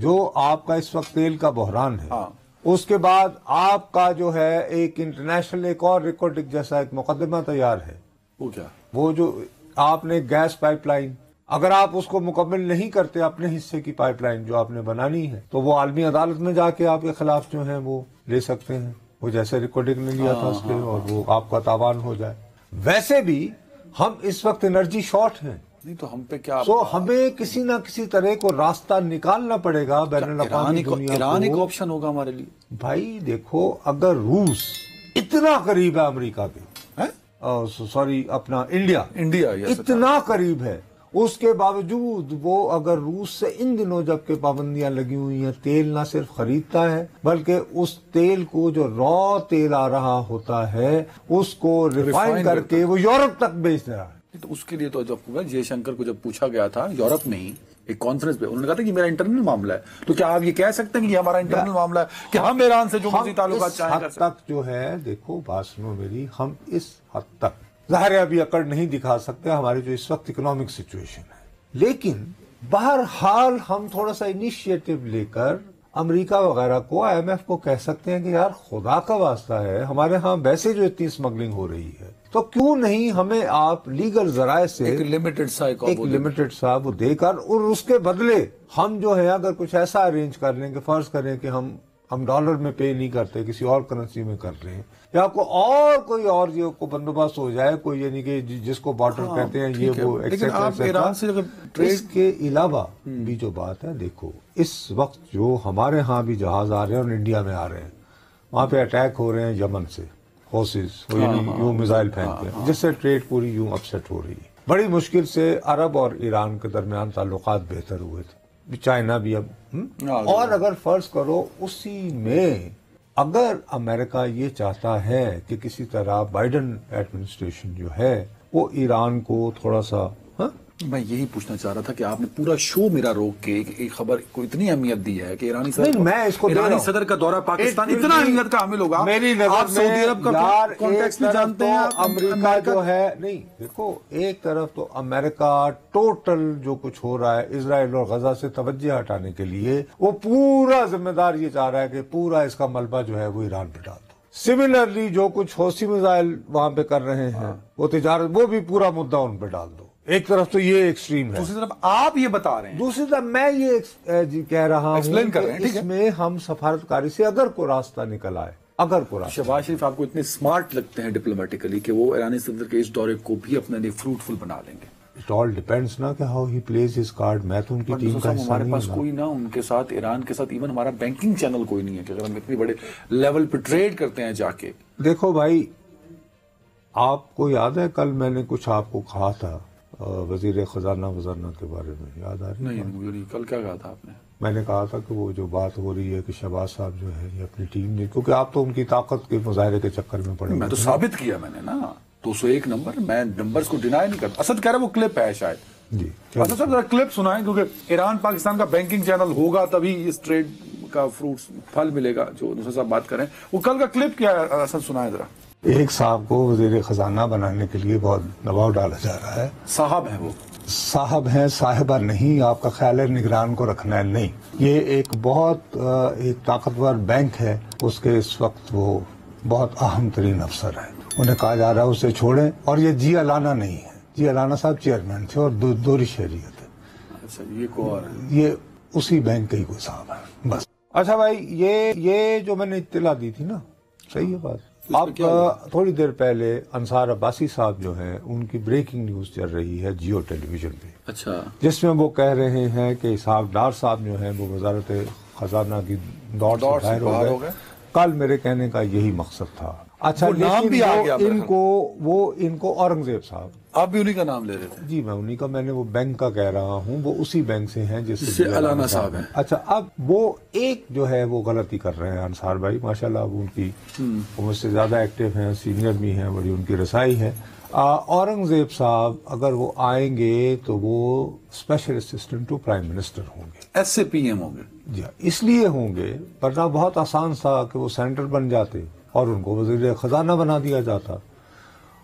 جو آپ کا اس وقت تیل کا بحران ہے، اس کے بعد آپ کا جو ہے ایک انٹرنیشنل ایک اور ریکارڈنگ جیسا ایک مقدمہ تیار ہے. وہ کیا؟ وہ جو آپ نے گیس پائپ لائن، اگر آپ اس کو مکمل نہیں کرتے اپنے حصے کی پائپ لائن جو آپ نے بنانی ہے، تو وہ عالمی عدالت میں جا کے آپ کے خلاف جو ہیں وہ لے سکتے ہیں، وہ جیسے ریکارڈنگ نے لیا تھا اس کے، اور وہ آپ کا تاوان ہو جائے. ویسے بھی ہم اس وقت انرجی شارٹ ہیں، نہیں تو ہم پہ کیا؟ سو ہمیں کسی نہ کسی طرح کو راستہ نکالنا پڑے گا بین الاقوامی دنیا کو. ایران ایک آپشن ہوگا ہمارے لیے. بھائی دیکھو، اگر روس اتنا قریب ہے امریکہ کے، سوری اپنا انڈیا اتنا قریب ہے، اس کے باوجود وہ اگر روس سے ان دنوں جبکہ پابندیاں لگی ہوئی ہیں، تیل نہ صرف خریدتا ہے بلکہ اس تیل کو جو را تیل آ رہا ہوتا ہے اس کو ریفائن کر کے وہ یورپ تک بیچ رہا ہے. تو اس کے لیے تو جب جے شنکر کو جب پوچھا گیا تھا یورپ میں ہی ایک کانفرنس پہ، انہوں نے کہا تھا کہ میرا انٹرنل معاملہ ہے. تو کیا آپ یہ کہہ سکتے ہیں کہ یہ ہمارا انٹرنل معاملہ ہے کہ ہم ایران سے جو مزید تعلقات چاہیں کر سکتے ہیں؟ تک جو ہے، دیکھو بات سنو میری، ہم اس حد تک ظاہر ہے ابھی اکڑ نہیں دکھا سکتے ہماری جو اس وقت اکنامک سچویشن ہے، لیکن بہرحال ہم تھوڑا سا انیشیٹو لے کر امریکہ وغیرہ کو، آئی ایم ایف کو کہہ سکتے ہیں کہ یار خدا کا واسطہ ہے، ہمارے ہاں ویسے جو اتنی اسمگلنگ ہو رہی ہے تو کیوں نہیں ہمیں آپ لیگل ذرائع سے ایک لمیٹڈ سا وہ دے کر، اور اس کے بدلے ہم جو ہے اگر کچھ ایسا ارینج کر لیں کہ فرض کریں کہ ہم ڈالر میں پے نہیں کرتے، کسی اور کرنسی میں کر رہے ہیں، یا کوئی اور یہ کو بندوبست ہو جائے، کوئی یعنی کہ جس کو بارٹر کہتے ہیں یہ وہ ایکسیٹرا. اس کے علاوہ بھی جو بات ہے، دیکھو اس وقت جو ہمارے ہاں بھی جہاز آ رہے ہیں اور انڈیا میں آ رہے ہیں، وہاں پہ اٹیک ہو رہے ہیں یمن سے، حوثیز یوں میزائل پھینکتے ہیں، جس سے ٹریڈ پوری یوں اپسیٹ ہو رہی ہے. بڑی مشکل سے عرب اور ایران کے درمیان تعلقات بہتر ہوئے تھے، چائنا بھی اب اور اگر فرض کرو اسی میں اگر امریکہ یہ چاہتا ہے کہ کسی طرح بائیڈن ایڈمنسٹریشن جو ہے وہ ایران کو تھوڑا سا، میں یہی پوچھنا چاہ رہا تھا کہ آپ نے پورا شو میرا روک کے ایک خبر کو اتنی اہمیت دی ہے کہ ایرانی صدر کا دورہ پاکستان اتنا اہمیت کا حامل ہوگا. میری نظر میں یار ایک طرف تو امریکہ جو ہے، نہیں دیکھو، ایک طرف تو امریکہ ٹوٹل جو کچھ ہو رہا ہے اسرائیل اور غزہ سے توجہ ہٹانے کے لیے وہ پورا ذمہ دار یہ چاہ رہا ہے کہ پورا اس کا ملبہ جو ہے وہ ایران پہ ڈال دو. سملرلی جو کچھ حوثی میزائل وہاں پہ کر رہے ہیں، وہ تجارت، وہ بھی پورا مدعا ان پہ ڈال دو. ایک طرف تو یہ ایکسٹریم ہے، دوسری طرف آپ یہ بتا رہے ہیں، دوسری طرف میں یہ کہہ رہا ہوں کہ اس میں ہم سفارتکاری سے اگر کوئی راستہ نکل آئے، اگر کوئی راستہ. شہباز شریف آپ کو اتنے سمارٹ لگتے ہیں ڈپلومیٹیکلی کہ وہ ایرانی صدر کے اس دورے کو بھی اپنے لیے فروٹفل بنا لیں گے. اٹ آل ڈیپینڈس نا کہ how he please his card. میں تو ان کی ٹیم کا حصہ نہیں ہوں. ہمارے پاس کوئی نہ ان کے ساتھ، ایران کے ساتھ ایون ہمارا بینکنگ چینل کوئی نہیں ہے کہ اگر ہم اتنے بڑے لیول پہ ٹریڈ کرتے ہیں جا کے. دیکھو بھائی، آپ کو یاد ہے کل میں نے کچھ آپ کو کہا تھا وزیر خزانہ کے بارے میں، یاد آ رہی ہے؟ نہیں مجھے کل کیا کہا تھا آپ نے؟ میں نے کہا تھا کہ وہ جو بات ہو رہی ہے کہ شہباز صاحب جو ہے یہ اپنی ٹیم نے، کیونکہ آپ تو ان کی طاقت کے مظاہرے کے چکر میں پڑے. میں تو ثابت کیا میں نے نا 201 نمبر، میں نمبرز کو ڈینائی نہیں کرتا. اسد کہہ رہا ہے وہ کلپ ہے شاید. جی اسد صاحب ذرا کلپ سنائیں، کیونکہ ایران پاکستان کا بینکنگ چینل ہوگا تبھی اس ٹریڈ کا فروٹس پھل ملے گا جو نصر صاحب بات کریں. وہ کل کا کلپ کیا ہے اسد سنائیں ذرا. ایک صاحب کو وزیر خزانہ بنانے کے لیے بہت دباؤ ڈالا جا رہا ہے. صاحب ہیں وہ، صاحب ہیں، صاحبہ نہیں. آپ کا خیال ہے نگران کو رکھنا ہے؟ نہیں. یہ ایک بہت ایک طاقتور بینک ہے، اس کے اس وقت وہ بہت اہم ترین افسر ہیں. انہیں کہا جا رہا ہے اسے چھوڑیں، اور یہ جی الانا نہیں ہے. جی الانا صاحب چیئرمین تھے اور دوری شہریت ہے. اچھا یہ کو اور یہ اسی بینک کے ہی کوئی صاحب ہے بس. اچھا بھائی، یہ جو میں نے اطلاع دی تھی نا، صحیح ہے بات. اب تھوڑی دیر پہلے انصار عباسی صاحب جو ہیں ان کی بریکنگ نیوز چل رہی ہے جیو ٹیلی ویژن پہ. اچھا. جس میں وہ کہہ رہے ہیں کہ اسحاق ڈار صاحب جو ہیں وہ وزارت خزانہ کی دوڑ سے باہر ہو گئے. کل میرے کہنے کا یہی مقصد تھا. اچھا نام بھی آ گیا ان کو اورنگزیب صاحب، آپ بھی انہی کا نام لے رہے تھے؟ جی میں انہی کا، میں نے وہ بینک کا کہہ رہا ہوں، وہ اسی بینک سے ہیں جس سے الانا صاحب ہیں. اچھا اب وہ ایک جو ہے وہ غلطی کر رہے ہیں انصار بھائی، ماشاءاللہ اب ان کی وہ مجھ سے زیادہ ایکٹیو ہیں، سینئر بھی ہیں، بڑی ان کی رسائی ہے. اورنگزیب صاحب اگر وہ آئیں گے تو وہ special assistant to prime minister ہوں گے، ایس سے پی ایم ہوں گے. جی اس لیے ہوں گے، ورنہ بہت آسان تھا کہ وہ سینٹر بن جاتے اور ان کو وزیر خزانہ بنا دیا جاتا.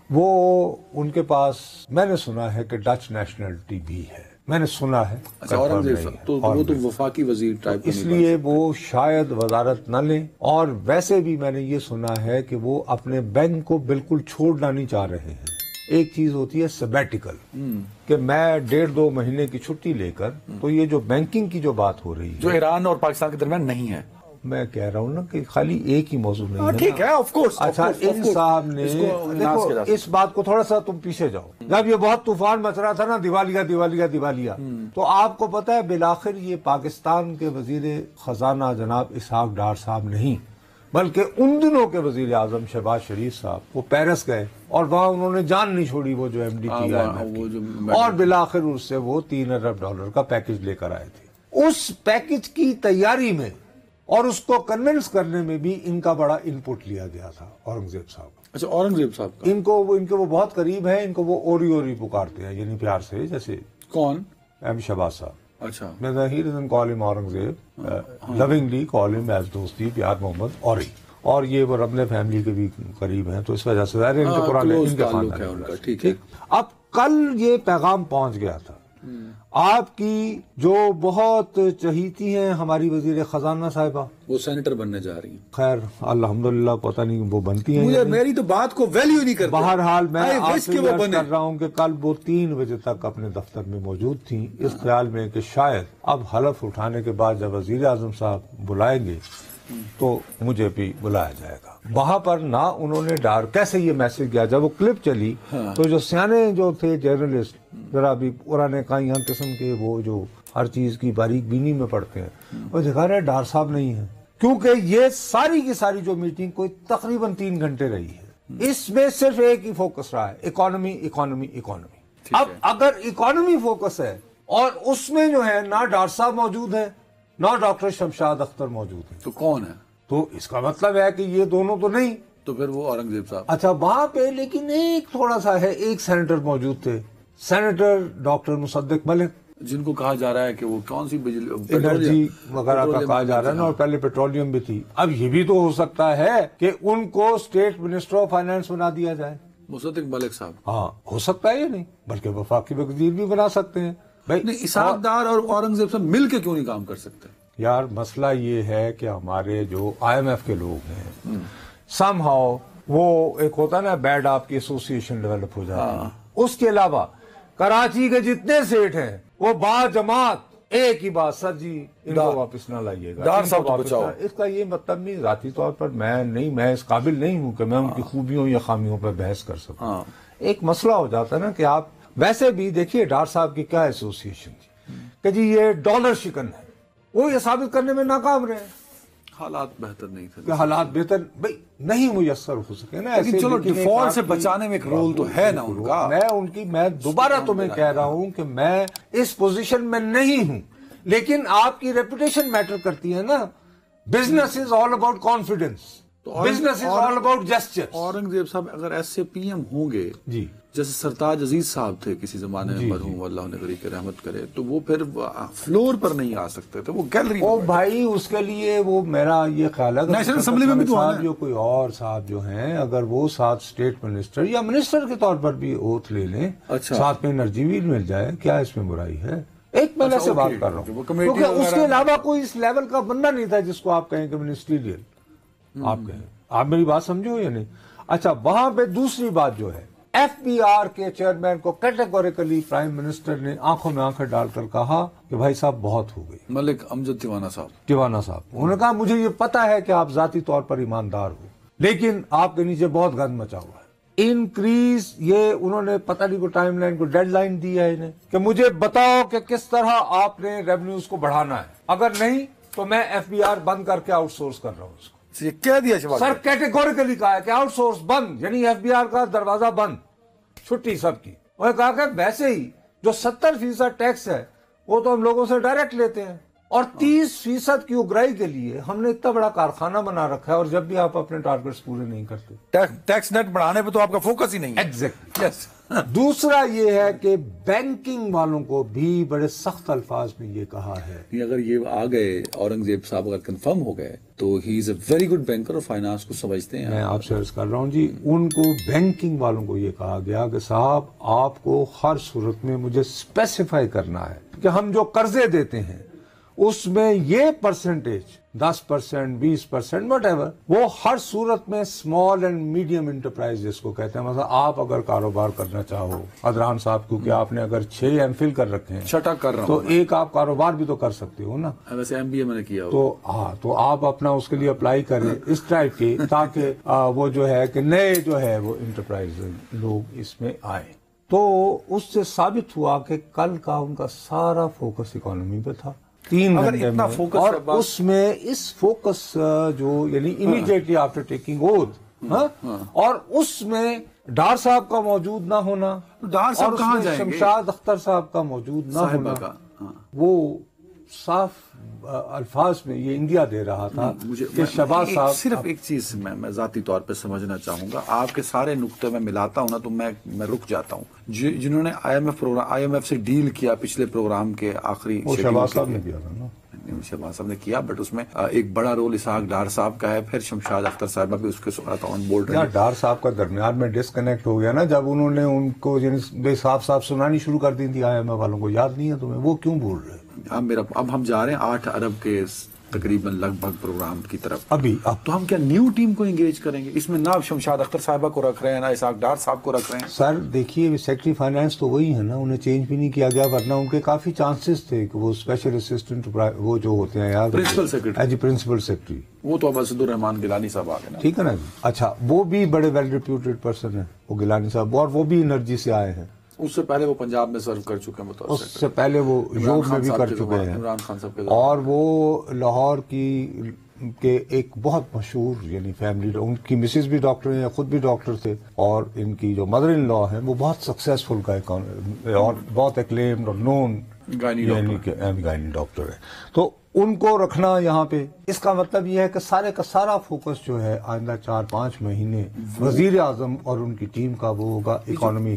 وہ ان کے پاس میں نے سنا ہے کہ ڈچ نیشنلٹی بھی ہے. میں نے سنا ہے. اچھا اورنگزیب صاحب تو وہ تو وفاقی وزیر ٹائپ اس لیے وہ شاید وزارت نہ لیں. اور ویسے بھی میں نے یہ سنا ہے کہ وہ اپنے بینک کو بالکل چھوڑنا نہیں چاہ رہے ہیں. ایک چیز ہوتی ہے سبیٹیکل کہ میں 1.5-2 مہینے کی چھٹی لے کر, تو یہ جو بینکنگ کی جو بات ہو رہی ہے جو ایران اور پاکستان کے درمیان نہیں ہے, میں کہہ رہا ہوں نا کہ خالی ایک ہی موضوع نہیں ہے. ٹھیک ہے آف کورس. اچھا ان صاحب نے دیکھو اس بات کو تھوڑا سا تم پیچھے جاؤ. جب یہ بہت طوفان مچ رہا تھا نا دیوالیہ, تو آپ کو پتا ہے بالآخر یہ پاکستان کے وزیر خزانہ جناب اسحاق ڈار صاحب نہیں بلکہ ان دنوں کے وزیر اعظم شہباز شریف صاحب وہ پیرس گئے اور وہاں انہوں نے جان نہیں چھوڑی وہ جو ایم ڈی تھی اور بالآخر اس سے وہ $3 ارب کا پیکج لے کر آئے تھے. اس پیکج کی تیاری میں اور اس کو کنونس کرنے میں بھی ان کا بڑا ان پٹ لیا گیا تھا اورنگزیب صاحب. اچھا اورنگزیب صاحب کا ان کے وہ بہت قریب ہیں, ان کو وہ اوری پکارتے ہیں یعنی پیار سے, جیسے کون ایم شہباز صاحب. اچھا he doesn't call him Aurangzeb, lovingly call him as دوستی پیار محمد اوری. اور یہ وہ رملے فیملی کے بھی قریب ہیں تو اس وجہ سے ظاہر ہے ان کے پرانے ان کے خاندان. ٹھیک ہے. اب کل یہ پیغام پہنچ گیا تھا آپ کی جو بہت چہیتی ہیں ہماری وزیر خزانہ صاحبہ, وہ سینیٹر بننے جا رہی ہیں. خیر الحمدللہ پتہ نہیں وہ بنتی ہیں. میری تو بات کو ویلیو نہیں کرتے. بہرحال میں آپ سے عرض کر رہا ہوں کہ کل وہ 3 بجے تک اپنے دفتر میں موجود تھیں اس خیال میں کہ شاید اب حلف اٹھانے کے بعد جب وزیر اعظم صاحب بلائیں گے تو مجھے بھی بلایا جائے گا. وہاں پر نہ انہوں نے کیسے یہ میسج کیا, جب وہ کلپ چلی تو جو سیانے جو تھے جرنلسٹ ذرا بھی پرانے کائیاں قسم کے وہ جو ہر چیز کی باریک بینی میں پڑھتے ہیں, وہ دکھا رہے ڈار صاحب نہیں ہیں کیونکہ یہ ساری کی ساری جو میٹنگ کوئی تقریباً 3 گھنٹے رہی ہے. اس میں صرف ایک ہی فوکس رہا ہے, اکانومی. اب اگر اکانومی فوکس ہے اور اس میں جو ہے نہ ڈار صاحب موجود ہے نہ ڈاکٹر شمشاد اختر موجود ہے, تو کون ہے؟ تو اس کا مطلب ہے کہ یہ دونوں تو نہیں. تو پھر وہ اورنگزیب صاحب. اچھا وہاں پہ لیکن ایک تھوڑا سا ہے, ایک سینیٹر موجود تھے, سینیٹر ڈاکٹر مصدق ملک, جن کو کہا جا رہا ہے کہ وہ کون سی انرجی وغیرہ کا کہا جا رہا ہے نا, اور پہلے پیٹرولیم بھی تھی. اب یہ بھی تو ہو سکتا ہے کہ ان کو اسٹیٹ منسٹر آف فائنانس بنا دیا جائے. مصدق ملک صاحب, ہاں ہو سکتا ہے, یہ نہیں بلکہ وفاقی وزیر بھی بنا سکتے ہیں. بھائی اسحاق ڈار اور اورنگزیب صاحب مل کے کیوں نہیں کام کر سکتے؟ یار مسئلہ یہ ہے کہ ہمارے جو IMF کے لوگ ہیں سم ہاؤ وہ ایک ہوتا ہے نا بیڈ آپ کی ایسوسیشن ڈیولپ ہو جاتی ہے. اس کے علاوہ کراچی کے جتنے سیٹ ہیں وہ با جماعت ایک ہی بات, سر جی ان کو واپس نہ لائیے گا, ڈار صاحب کو بچاؤ. اس کا یہ مطلب نہیں, ذاتی طور پر میں اس قابل نہیں ہوں کہ میں ان کی خوبیوں یا خامیوں پر بحث کر سکوں. ایک مسئلہ ہو جاتا ہے نا کہ آپ ویسے بھی دیکھیے ڈار صاحب کی کیا ایسوسیشن تھی کہ جی یہ ڈالر شکن ہے, وہ یہ ثابت کرنے میں ناکام رہے. حالات بہتر نہیں تھے. حالات بہتر بھائی نہیں میسر ہو سکے نا, لیکن چلو ڈیفالٹ سے بچانے میں ایک رول تو ہے نا ان کا. میں دوبارہ تمہیں کہہ رہا ہوں کہ میں اس پوزیشن میں نہیں ہوں, لیکن آپ کی ریپوٹیشن میٹر کرتی ہے نا. Business is all about confidence, business is all about justice. Aurangzeb صاحب اگر ایسے PM ہوں گے جی جیسے سرتاج عزیز صاحب تھے کسی زمانے میں, مرحوم اللہ انہیں غریق رحمت کرے, تو وہ پھر فلور پر نہیں آ سکتے تھے, وہ گیلری. او بھائی اس کے لیے وہ میرا یہ خیال ہے نیشنل اسمبلی میں بھی تو جو کوئی اور صاحب جو ہیں اگر وہ ساتھ اسٹیٹ منسٹر یا منسٹر کے طور پر بھی اوتھ لے لیں, ساتھ میں انرجی بھی مل جائے, کیا اس میں برائی ہے؟ ایک میں سے بات کر رہا ہوں کیونکہ اس کے علاوہ کوئی اس لیول کا بندہ نہیں تھا جس کو آپ کہیں کہ منسٹریل آپ کہیں. آپ میری بات سمجھو یا نہیں؟ اچھا وہاں پہ دوسری بات جو ہے, FBR کے چیئرمین کو کیٹیگوریکلی پرائم منسٹر نے آنکھوں میں آنکھیں ڈال کر کہا کہ بھائی صاحب بہت ہو گئی. ملک امجد ٹیوانہ صاحب انہوں نے کہا مجھے یہ پتا ہے کہ آپ ذاتی طور پر ایماندار ہو لیکن آپ کے نیچے بہت گند مچا ہوا ہے. انکریز یہ انہوں نے پتہ نہیں کو ٹائم لائن کو ڈیڈ لائن دی ہے انہیں کہ مجھے بتاؤ کہ کس طرح آپ نے ریونیوز کو بڑھانا ہے, اگر نہیں تو میں FBR بند کر کے آؤٹ سورس کر رہا ہوں. اس کو کہہ دیا سر, کیٹیگوریکلی کہا ہے کہ آؤٹ سورس بند, یعنی FBR کا دروازہ بند, چھٹی سب کی. انہوں نے کہا کہ ویسے ہی جو 70% ٹیکس ہے وہ تو ہم لوگوں سے ڈائریکٹ لیتے ہیں, اور 30% کی اگرائی کے لیے ہم نے اتنا بڑا کارخانہ بنا رکھا ہے، اور جب بھی آپ اپنے ٹارگیٹس پورے نہیں کرتے، ٹیکس نیٹ بڑھانے پہ تو آپ کا فوکس ہی نہیں ہے. ایگزیکٹلی. دوسرا یہ ہے کہ بینکنگ والوں کو بھی بڑے سخت الفاظ میں یہ کہا ہے، اگر یہ آ گئے اورنگزیب صاحب اگر کنفرم ہو گئے تو ہی از اے ویری گڈ بینکر اور فائنانس کو سمجھتے ہیں. میں آپ سے عرض کر رہا ہوں جی، ان کو بینکنگ والوں کو یہ کہا گیا کہ صاحب آپ کو ہر صورت میں مجھے اسپیسیفائی کرنا ہے کہ ہم جو قرضے دیتے ہیں اس میں یہ پرسنٹیج 10%، 20%، وٹ ایور، وہ ہر صورت میں اسمال اینڈ میڈیم انٹرپرائز جس کو کہتے ہیں، مثلا آپ اگر کاروبار کرنا چاہو ادران صاحب، کیونکہ آپ نے اگر 6 ایم فل کر رکھے ہیں، چھٹا کر رہا تو ہوں ایک آپ کاروبار بھی تو کر سکتے ہو نا. ویسے ایم بی اے میں نے کیا تو ہاں، تو آپ اپنا اس کے لیے اپلائی کریں اس ٹائپ کے، تاکہ وہ جو ہے کہ نئے جو ہے وہ انٹرپرائز لوگ اس میں آئیں. تو اس سے ثابت ہوا کہ کل کا ان کا سارا فوکس اکانومی پہ تھا 3 گھنٹے میں، اور اس میں اس فوکس جو یعنی امیڈیٹلی آفٹر ٹیکنگ اوتھ، اور اس میں ڈار صاحب کا موجود نہ ہونا، ڈار صاحب اور کہاں اس میں جائیں گے؟ شمشاد اختر صاحب کا موجود نہ ہونا، وہ صاف الفاظ میں یہ انڈیا دے رہا تھا کہ شہباز صاحب. صرف ایک چیز میں ذاتی طور پہ سمجھنا چاہوں گا، آپ کے سارے نقطے میں ملاتا ہوں نا تو میں رک جاتا ہوں. جنہوں نے آئی ایم ایف سے ڈیل کیا پچھلے پروگرام کے آخری، وہ شہباز صاحب نے کیا تھا نا، شہباز صاحب نے کیا، بٹ اس میں ایک بڑا رول اسحاق ڈار صاحب کا ہے، پھر شمشاد اختر صاحبہ بھی اس کے ساتھ آن بورڈ رہے. ڈار صاحب کا درمیان میں ڈسکنیکٹ ہو گیا نا، جب انہوں نے ان کو بے صاف سنانی شروع کر دی تھی آئی ایم ایف والوں کو. یاد نہیں ہے تمہیں؟ وہ کیوں بول رہے ہیں؟ اب ہم جا رہے ہیں 8 ارب کے تقریباً لگ بھگ پروگرام کی طرف. اب تو ہم کیا نیو ٹیم کو انگیج کریں گے؟ اس میں نہ شمشاد اختر صاحبہ کو رکھ رہے ہیں، نہ اسحاق ڈار صاحب کو رکھ رہے ہیں. سر دیکھیے، سیکرٹری فائنانس تو وہی ہے نا، انہیں چینج بھی نہیں کیا گیا، ورنہ ان کے کافی چانسز تھے کہ وہ اسپیشل اسسٹنٹ وہ جو ہوتے ہیں یار، پرنسپل سیکرٹری. جی پرنسپل سیکرٹری، وہ تو اب اسد الرحمان گیلانی صاحب آ گئے نا. ٹھیک ہے نا جی. اچھا، وہ بھی بڑے ویل ریپیوٹیڈ پرسن ہیں وہ گیلانی صاحب، اور وہ بھی انرجی سے آئے ہیں. اس سے پہلے وہ پنجاب میں سرو کر چکے ہیں، اس سے پہلے وہ یوگ میں بھی کر چکے ہیں، عمران خان صاحب کے، اور وہ لاہور کی کے ایک بہت مشہور یعنی فیملی، ان کی مسز بھی ڈاکٹر ہیں، خود بھی ڈاکٹر تھے، اور ان کی جو مدر ان لا ہیں وہ بہت سکسیسفل اور بہت ایکلیمڈ اور نون گائنی ڈاکٹر ہے. تو ان کو رکھنا یہاں پہ، اس کا مطلب یہ ہے کہ سارے کا سارا فوکس جو ہے آئندہ 4-5 مہینے وزیر اعظم اور ان کی ٹیم کا وہ ہوگا اکانومی